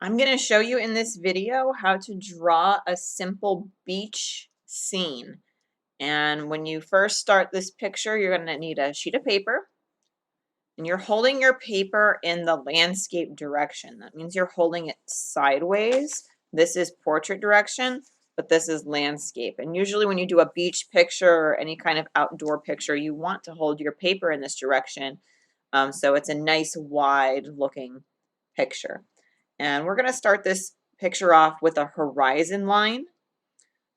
I'm going to show you in this video how to draw a simple beach scene. And when you first start this picture, you're going to need a sheet of paper, and you're holding your paper in the landscape direction. That means you're holding it sideways. This is portrait direction, but this is landscape. And usually when you do a beach picture or any kind of outdoor picture, you want to hold your paper in this direction. So it's a nice wide looking picture. And we're going to start this picture off with a horizon line.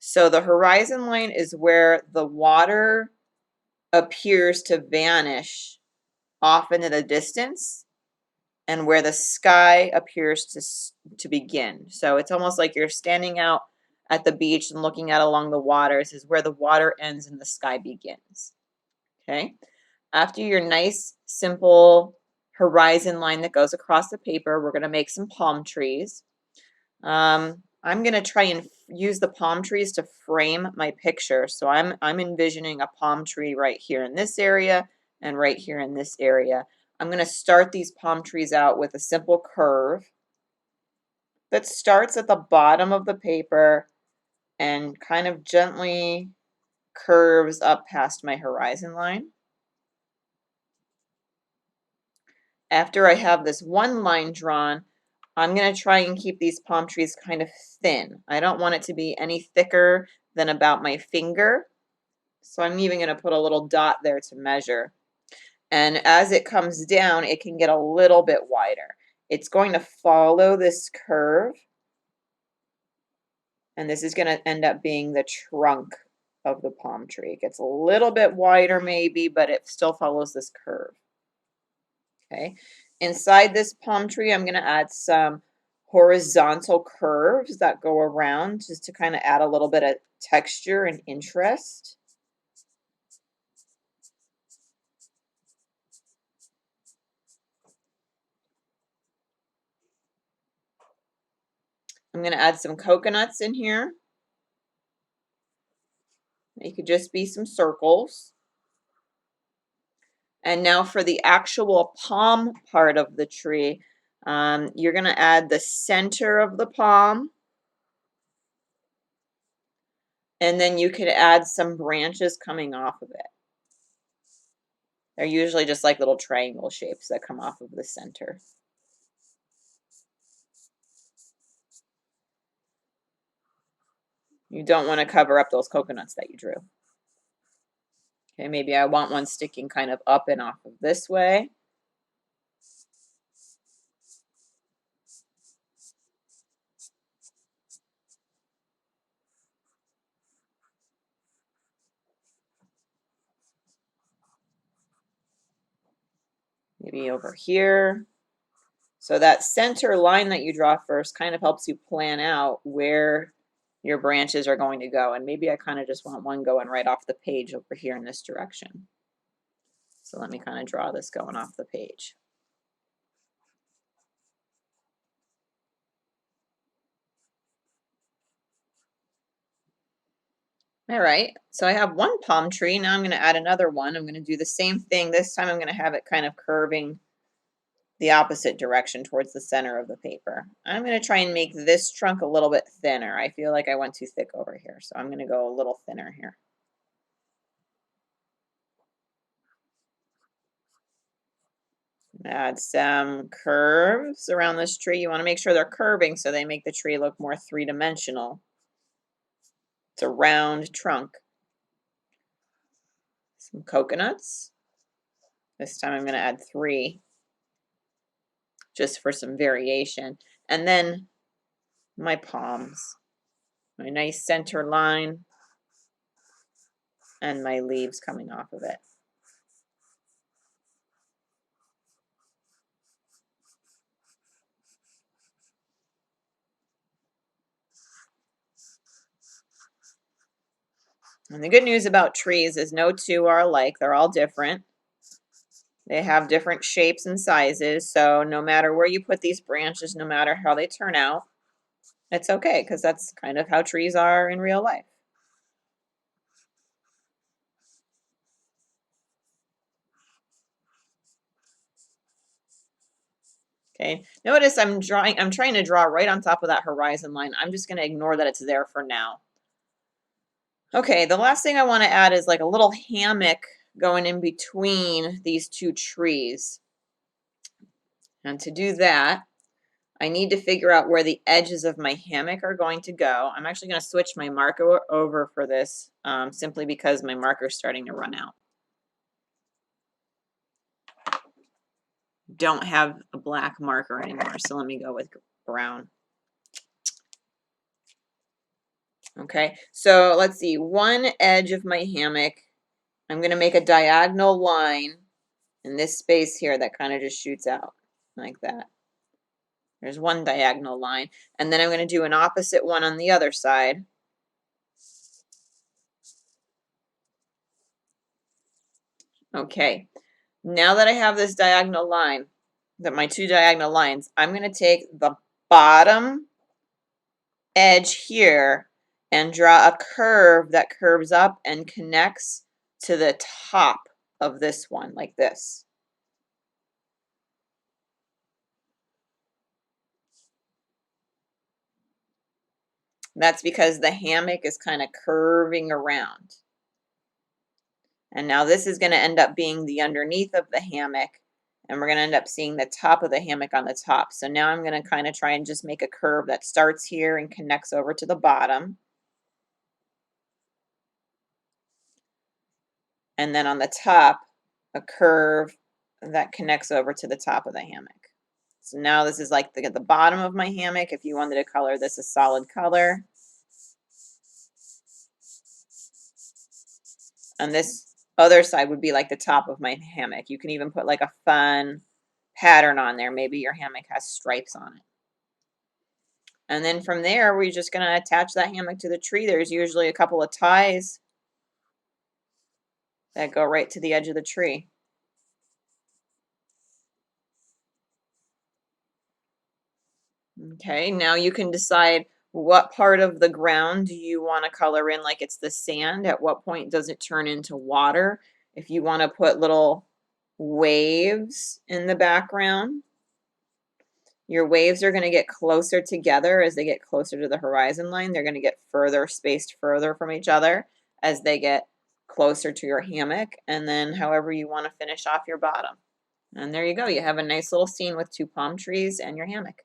So the horizon line is where the water appears to vanish off into the distance and where the sky appears to begin. So it's almost like you're standing out at the beach and looking out along the water. This is where the water ends and the sky begins. Okay? After your nice, simple horizon line that goes across the paper, we're going to make some palm trees. I'm going to try and use the palm trees to frame my picture. So I'm envisioning a palm tree right here in this area and right here in this area. I'm going to start these palm trees out with a simple curve that starts at the bottom of the paper and kind of gently curves up past my horizon line. After I have this one line drawn, I'm going to try and keep these palm trees kind of thin. I don't want it to be any thicker than about my finger. So I'm even going to put a little dot there to measure. And as it comes down, it can get a little bit wider. It's going to follow this curve. And this is going to end up being the trunk of the palm tree. It gets a little bit wider maybe, but it still follows this curve. Okay. Inside this palm tree, I'm going to add some horizontal curves that go around just to kind of add a little bit of texture and interest. I'm going to add some coconuts in here. It could just be some circles. And now for the actual palm part of the tree, you're going to add the center of the palm. And then you could add some branches coming off of it. They're usually just like little triangle shapes that come off of the center. You don't want to cover up those coconuts that you drew. Okay, maybe I want one sticking kind of up and off of this way. Maybe over here. So that center line that you draw first kind of helps you plan out where your branches are going to go. And maybe I kind of just want one going right off the page over here in this direction. So let me kind of draw this going off the page. All right, so I have one palm tree. Now I'm going to add another one. I'm going to do the same thing. This time I'm going to have it kind of curving the opposite direction towards the center of the paper. I'm going to try and make this trunk a little bit thinner. I feel like I went too thick over here, so I'm going to go a little thinner here. Add some curves around this tree. You want to make sure they're curving so they make the tree look more three-dimensional. It's a round trunk. Some coconuts. This time I'm going to add 3 just for some variation. And then my palms, my nice center line, and my leaves coming off of it. And the good news about trees is no two are alike. They're all different. They have different shapes and sizes. So no matter where you put these branches, no matter how they turn out, it's okay because that's kind of how trees are in real life. Okay, notice I'm trying to draw right on top of that horizon line. I'm just gonna ignore that it's there for now. Okay, the last thing I want to add is like a little hammock going in between these two trees. And to do that, I need to figure out where the edges of my hammock are going to go. I'm actually going to switch my marker over for this simply because my marker is starting to run out. Don't have a black marker anymore, so let me go with brown. Okay, so let's see, one edge of my hammock, I'm going to make a diagonal line in this space here that kind of just shoots out like that. There's one diagonal line, and then I'm going to do an opposite one on the other side. Okay, now that I have this diagonal line, my two diagonal lines, I'm going to take the bottom edge here and draw a curve that curves up and connects to the top of this one, like this. That's because the hammock is kind of curving around. And now this is going to end up being the underneath of the hammock, and we're going to end up seeing the top of the hammock on the top. So now I'm going to kind of try and just make a curve that starts here and connects over to the bottom. And then on the top, a curve that connects over to the top of the hammock. So now this is like the bottom of my hammock. If you wanted to color this a solid color. And this other side would be like the top of my hammock. You can even put like a fun pattern on there. Maybe your hammock has stripes on it. And then from there, we're just going to attach that hammock to the tree. There's usually a couple of ties that go right to the edge of the tree. Okay, now you can decide what part of the ground do you want to color in, like it's the sand. At what point does it turn into water? If you want to put little waves in the background, your waves are going to get closer together as they get closer to the horizon line. They're going to get spaced further from each other as they get closer to your hammock, and then however you want to finish off your bottom. And there you go. You have a nice little scene with two palm trees and your hammock.